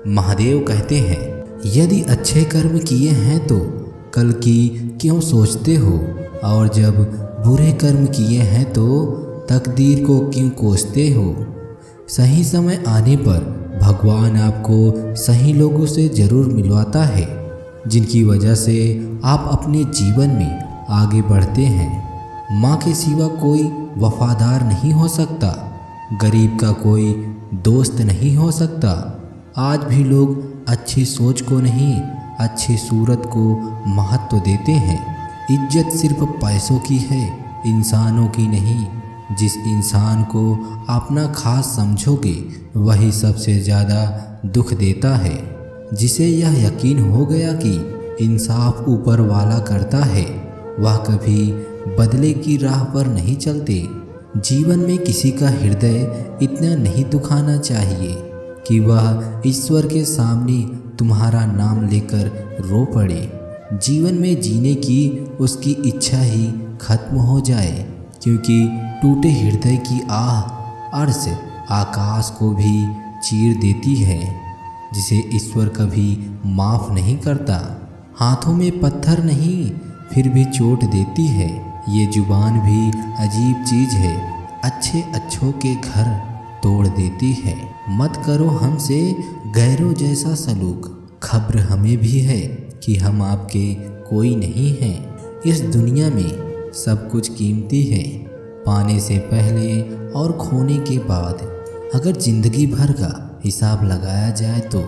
महादेव कहते हैं, यदि अच्छे कर्म किए हैं तो कल की क्यों सोचते हो, और जब बुरे कर्म किए हैं तो तकदीर को क्यों कोसते हो। सही समय आने पर भगवान आपको सही लोगों से ज़रूर मिलवाता है, जिनकी वजह से आप अपने जीवन में आगे बढ़ते हैं। माँ के सिवा कोई वफादार नहीं हो सकता, गरीब का कोई दोस्त नहीं हो सकता। आज भी लोग अच्छी सोच को नहीं, अच्छी सूरत को महत्व देते हैं। इज्जत सिर्फ पैसों की है, इंसानों की नहीं। जिस इंसान को अपना खास समझोगे वही सबसे ज़्यादा दुख देता है। जिसे यह यकीन हो गया कि इंसाफ ऊपर वाला करता है, वह कभी बदले की राह पर नहीं चलते। जीवन में किसी का हृदय इतना नहीं दुखाना चाहिए कि वह ईश्वर के सामने तुम्हारा नाम लेकर रो पड़े। जीवन में जीने की उसकी इच्छा ही खत्म हो जाए, क्योंकि टूटे हृदय की आह अर्श आकाश को भी चीर देती है, जिसे ईश्वर कभी माफ़ नहीं करता। हाथों में पत्थर नहीं फिर भी चोट देती है। ये जुबान भी अजीब चीज़ है, अच्छे अच्छों के घर तोड़ देती है। मत करो हमसे गैरों जैसा सलूक, खबर हमें भी है कि हम आपके कोई नहीं हैं। इस दुनिया में सब कुछ कीमती है, पाने से पहले और खोने के बाद। अगर ज़िंदगी भर का हिसाब लगाया जाए तो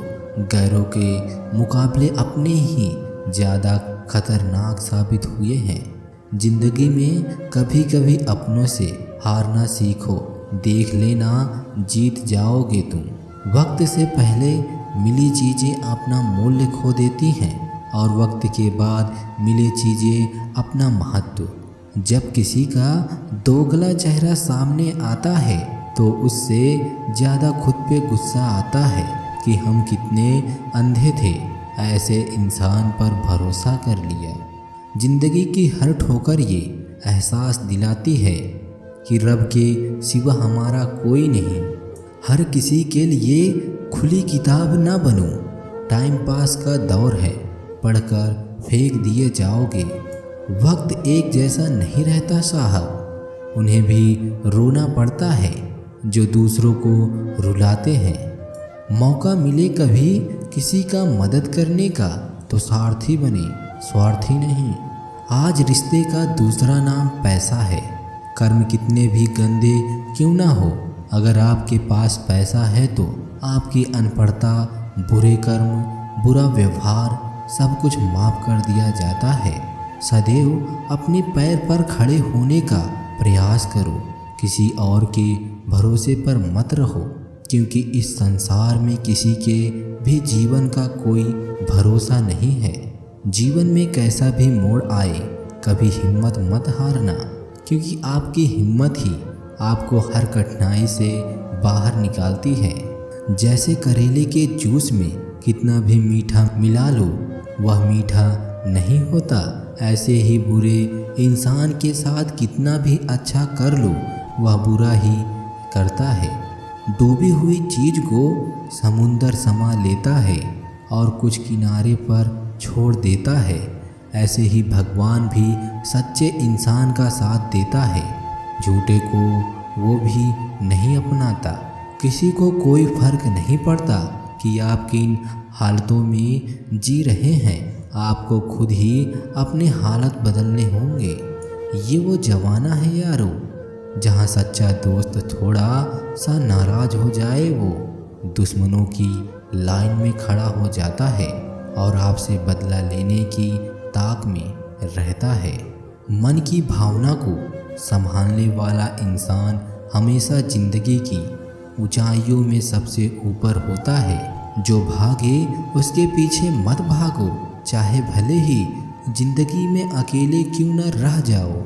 गैरों के मुकाबले अपने ही ज़्यादा खतरनाक साबित हुए हैं। ज़िंदगी में कभी कभी अपनों से हारना सीखो, देख लेना जीत जाओगे तुम। वक्त से पहले मिली चीज़ें अपना मूल्य खो देती हैं, और वक्त के बाद मिली चीज़ें अपना महत्व। जब किसी का दोगला चेहरा सामने आता है तो उससे ज़्यादा खुद पे गुस्सा आता है कि हम कितने अंधे थे, ऐसे इंसान पर भरोसा कर लिया। ज़िंदगी की हर ठोकर ये एहसास दिलाती है कि रब के सिवा हमारा कोई नहीं। हर किसी के लिए खुली किताब ना बनो, टाइम पास का दौर है, पढ़कर फेंक दिए जाओगे। वक्त एक जैसा नहीं रहता साहब, उन्हें भी रोना पड़ता है जो दूसरों को रुलाते हैं। मौका मिले कभी किसी का मदद करने का तो सारथी बने, स्वार्थी नहीं। आज रिश्ते का दूसरा नाम पैसा है। कर्म कितने भी गंदे क्यों ना हो, अगर आपके पास पैसा है तो आपकी अनपढ़ता, बुरे कर्म, बुरा व्यवहार सब कुछ माफ़ कर दिया जाता है। सदैव अपने पैर पर खड़े होने का प्रयास करो, किसी और के भरोसे पर मत रहो, क्योंकि इस संसार में किसी के भी जीवन का कोई भरोसा नहीं है। जीवन में कैसा भी मोड़ आए, कभी हिम्मत मत हारना, क्योंकि आपकी हिम्मत ही आपको हर कठिनाई से बाहर निकालती है। जैसे करेले के जूस में कितना भी मीठा मिला लो वह मीठा नहीं होता, ऐसे ही बुरे इंसान के साथ कितना भी अच्छा कर लो वह बुरा ही करता है। डूबी हुई चीज़ को समुंदर समा लेता है और कुछ किनारे पर छोड़ देता है। ऐसे ही भगवान भी सच्चे इंसान का साथ देता है, झूठे को वो भी नहीं अपनाता। किसी को कोई फर्क नहीं पड़ता कि आप किन हालतों में जी रहे हैं, आपको खुद ही अपने हालत बदलने होंगे। ये वो ज़माना है यारो, जहाँ सच्चा दोस्त थोड़ा सा नाराज हो जाए वो दुश्मनों की लाइन में खड़ा हो जाता है और आपसे बदला लेने की ताक में रहता है। मन की भावना को संभालने वाला इंसान हमेशा जिंदगी की ऊंचाइयों में सबसे ऊपर होता है। जो भागे उसके पीछे मत भागो, चाहे भले ही जिंदगी में अकेले क्यों न रह जाओ।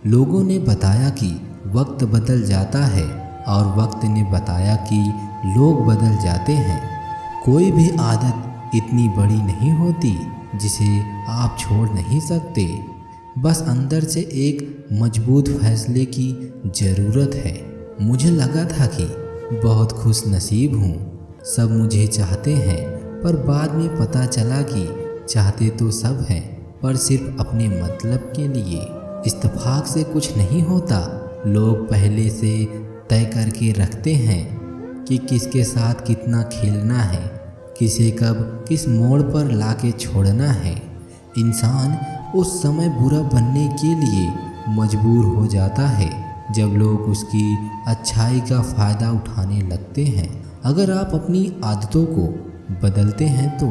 लोगों ने बताया कि वक्त बदल जाता है और वक्त ने बताया कि लोग बदल जाते हैं। कोई भी आदत इतनी बड़ी नहीं होती जिसे आप छोड़ नहीं सकते, बस अंदर से एक मजबूत फैसले की ज़रूरत है। मुझे लगा था कि बहुत खुश नसीब हूँ, सब मुझे चाहते हैं, पर बाद में पता चला कि चाहते तो सब हैं, पर सिर्फ अपने मतलब के लिए। इत्तेफाक से कुछ नहीं होता। लोग पहले से तय करके रखते हैं कि किसके साथ कितना खेलना है, किसे कब किस मोड़ पर लाके छोड़ना है। इंसान उस समय बुरा बनने के लिए मजबूर हो जाता है जब लोग उसकी अच्छाई का फ़ायदा उठाने लगते हैं। अगर आप अपनी आदतों को बदलते हैं तो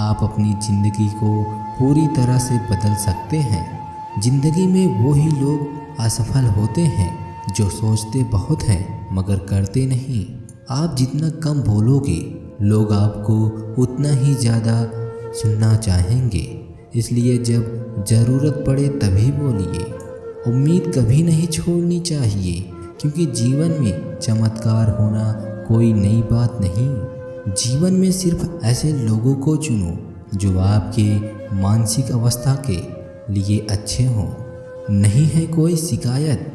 आप अपनी ज़िंदगी को पूरी तरह से बदल सकते हैं। ज़िंदगी में वही लोग असफल होते हैं जो सोचते बहुत हैं मगर करते नहीं। आप जितना कम बोलोगे, लोग आपको उतना ही ज़्यादा सुनना चाहेंगे। इसलिए जब ज़रूरत पड़े तभी बोलिए। उम्मीद कभी नहीं छोड़नी चाहिए, क्योंकि जीवन में चमत्कार होना कोई नई बात नहीं। जीवन में सिर्फ ऐसे लोगों को चुनो जो आपके मानसिक अवस्था के लिए अच्छे हों। नहीं है कोई शिकायत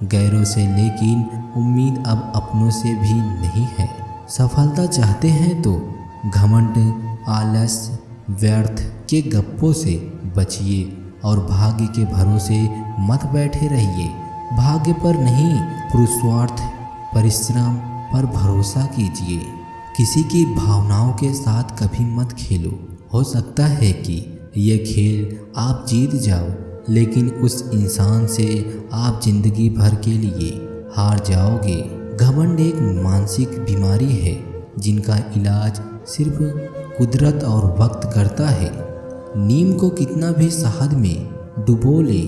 गैरों से, लेकिन उम्मीद अब अपनों से भी नहीं है। सफलता चाहते हैं तो घमंड, आलस्य, व्यर्थ के गप्पों से बचिए और भाग्य के भरोसे मत बैठे रहिए। भाग्य पर नहीं, पुरुषार्थ, परिश्रम पर भरोसा कीजिए। किसी की भावनाओं के साथ कभी मत खेलो। हो सकता है कि यह खेल आप जीत जाओ, लेकिन उस इंसान से आप जिंदगी भर के लिए हार जाओगे। घमंड एक मानसिक बीमारी है जिनका इलाज सिर्फ कुदरत और वक्त करता है। नीम को कितना भी शहद में डुबो ले,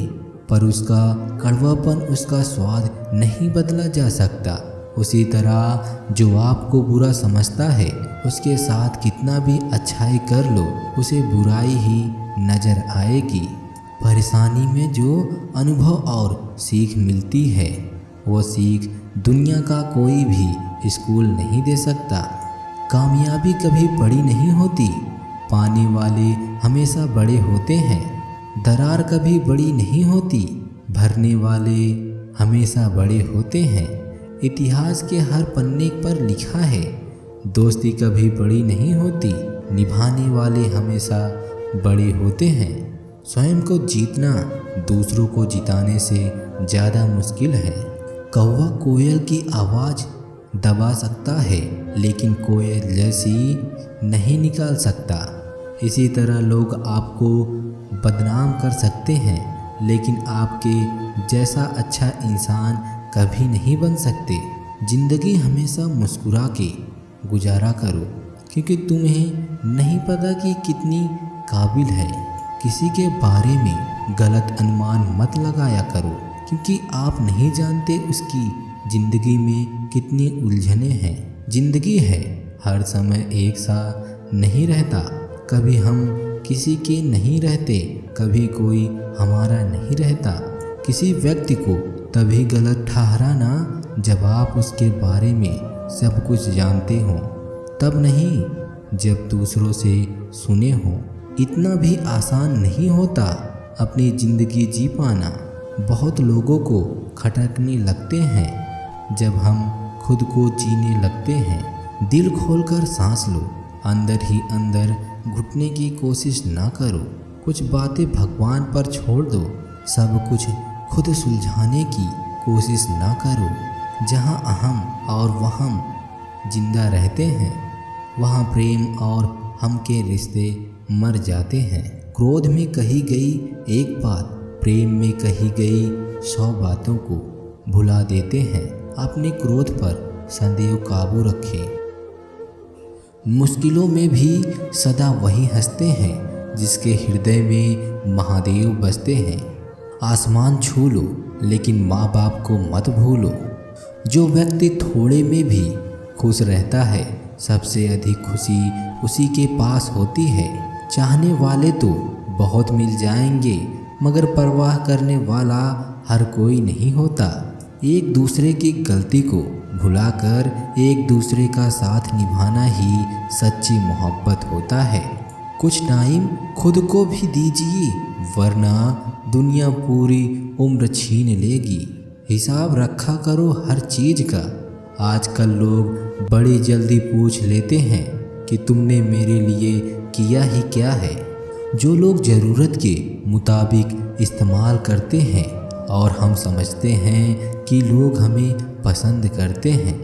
पर उसका कड़वापन, उसका स्वाद नहीं बदला जा सकता। उसी तरह जो आपको बुरा समझता है, उसके साथ कितना भी अच्छाई कर लो, उसे बुराई ही नज़र आएगी। परेशानी में जो अनुभव और सीख मिलती है, वो सीख दुनिया का कोई भी स्कूल नहीं दे सकता। कामयाबी कभी बड़ी नहीं होती, पाने वाले हमेशा बड़े होते हैं। दरार कभी बड़ी नहीं होती, भरने वाले हमेशा बड़े होते हैं। इतिहास के हर पन्ने पर लिखा है, दोस्ती कभी बड़ी नहीं होती, निभाने वाले हमेशा बड़े होते हैं। स्वयं को जीतना दूसरों को जिताने से ज़्यादा मुश्किल है। कौवा कोयल की आवाज़ दबा सकता है, लेकिन कोयल जैसी नहीं निकाल सकता। इसी तरह लोग आपको बदनाम कर सकते हैं, लेकिन आपके जैसा अच्छा इंसान कभी नहीं बन सकते। ज़िंदगी हमेशा मुस्कुरा के गुजारा करो, क्योंकि तुम्हें नहीं पता कि कितनी काबिल है। किसी के बारे में गलत अनुमान मत लगाया करो, क्योंकि आप नहीं जानते उसकी ज़िंदगी में कितनी उलझनें हैं। ज़िंदगी है, हर समय एक सा नहीं रहता। कभी हम किसी के नहीं रहते, कभी कोई हमारा नहीं रहता। किसी व्यक्ति को तभी गलत ठहराना जब आप उसके बारे में सब कुछ जानते हो, तब नहीं जब दूसरों से सुने हो। इतना भी आसान नहीं होता अपनी ज़िंदगी जी पाना। बहुत लोगों को खटकने लगते हैं जब हम खुद को जीने लगते हैं। दिल खोलकर सांस लो, अंदर ही अंदर घुटने की कोशिश ना करो। कुछ बातें भगवान पर छोड़ दो, सब कुछ खुद सुलझाने की कोशिश ना करो। जहाँ अहम और वहम जिंदा रहते हैं, वहाँ प्रेम और हम के रिश्ते मर जाते हैं। क्रोध में कही गई एक बात प्रेम में कही गई 100 बातों को भुला देते हैं। अपने क्रोध पर सदैव काबू रखें। मुश्किलों में भी सदा वही हंसते हैं जिसके हृदय में महादेव बसते हैं। आसमान छू लो, लेकिन माँ बाप को मत भूलो। जो व्यक्ति थोड़े में भी खुश रहता है, सबसे अधिक खुशी उसी के पास होती है। चाहने वाले तो बहुत मिल जाएंगे, मगर परवाह करने वाला हर कोई नहीं होता। एक दूसरे की गलती को भुलाकर एक दूसरे का साथ निभाना ही सच्ची मोहब्बत होता है। कुछ टाइम खुद को भी दीजिए, वरना दुनिया पूरी उम्र छीन लेगी। हिसाब रखा करो हर चीज़ का। आजकल लोग बड़ी जल्दी पूछ लेते हैं कि तुमने मेरे लिए किया ही क्या है। जो लोग ज़रूरत के मुताबिक इस्तेमाल करते हैं और हम समझते हैं कि लोग हमें पसंद करते हैं,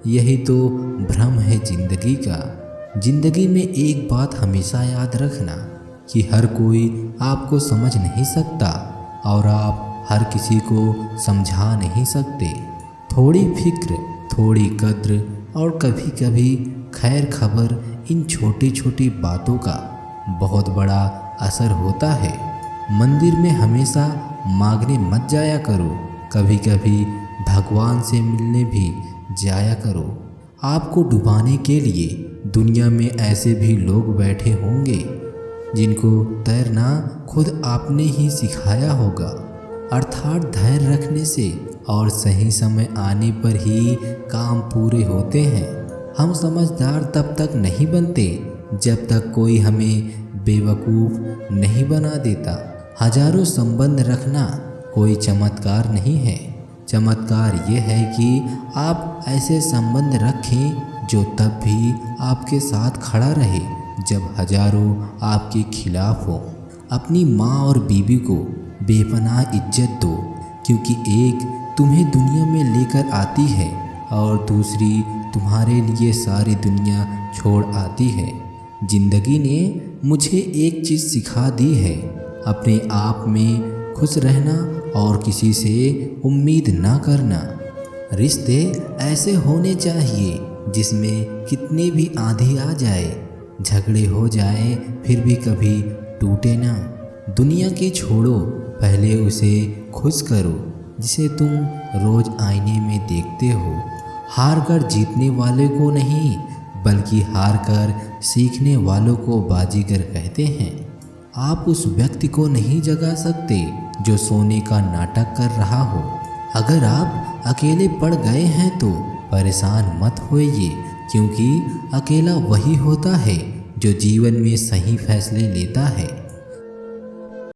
यही तो भ्रम है ज़िंदगी का। ज़िंदगी में एक बात हमेशा याद रखना कि हर कोई आपको समझ नहीं सकता और आप हर किसी को समझा नहीं सकते। थोड़ी फिक्र, थोड़ी कद्र और कभी कभी खैर खबर, इन छोटी छोटी बातों का बहुत बड़ा असर होता है। मंदिर में हमेशा मांगने मत जाया करो, कभी कभी भगवान से मिलने भी जाया करो। आपको डुबाने के लिए दुनिया में ऐसे भी लोग बैठे होंगे जिनको तैरना खुद आपने ही सिखाया होगा। अर्थात धैर्य रखने से और सही समय आने पर ही काम पूरे होते हैं। हम समझदार तब तक नहीं बनते जब तक कोई हमें बेवकूफ़ नहीं बना देता। हजारों संबंध रखना कोई चमत्कार नहीं है। चमत्कार ये है कि आप ऐसे संबंध रखें जो तब भी आपके साथ खड़ा रहे जब हजारों आपके खिलाफ हो। अपनी माँ और बीवी को बेपनाह इज्जत दो, क्योंकि एक तुम्हें दुनिया में लेकर आती है और दूसरी तुम्हारे लिए सारी दुनिया छोड़ आती है। जिंदगी ने मुझे एक चीज़ सिखा दी है, अपने आप में खुश रहना और किसी से उम्मीद ना करना। रिश्ते ऐसे होने चाहिए जिसमें कितने भी आंधी आ जाए, झगड़े हो जाए, फिर भी कभी टूटे ना। दुनिया की छोड़ो, पहले उसे खुश करो जिसे तुम रोज़ आईने में देखते हो। हार कर जीतने वाले को नहीं, बल्कि हार कर सीखने वालों को बाजीगर कहते हैं। आप उस व्यक्ति को नहीं जगा सकते जो सोने का नाटक कर रहा हो। अगर आप अकेले पड़ गए हैं तो परेशान मत होइए, क्योंकि अकेला वही होता है जो जीवन में सही फैसले लेता है।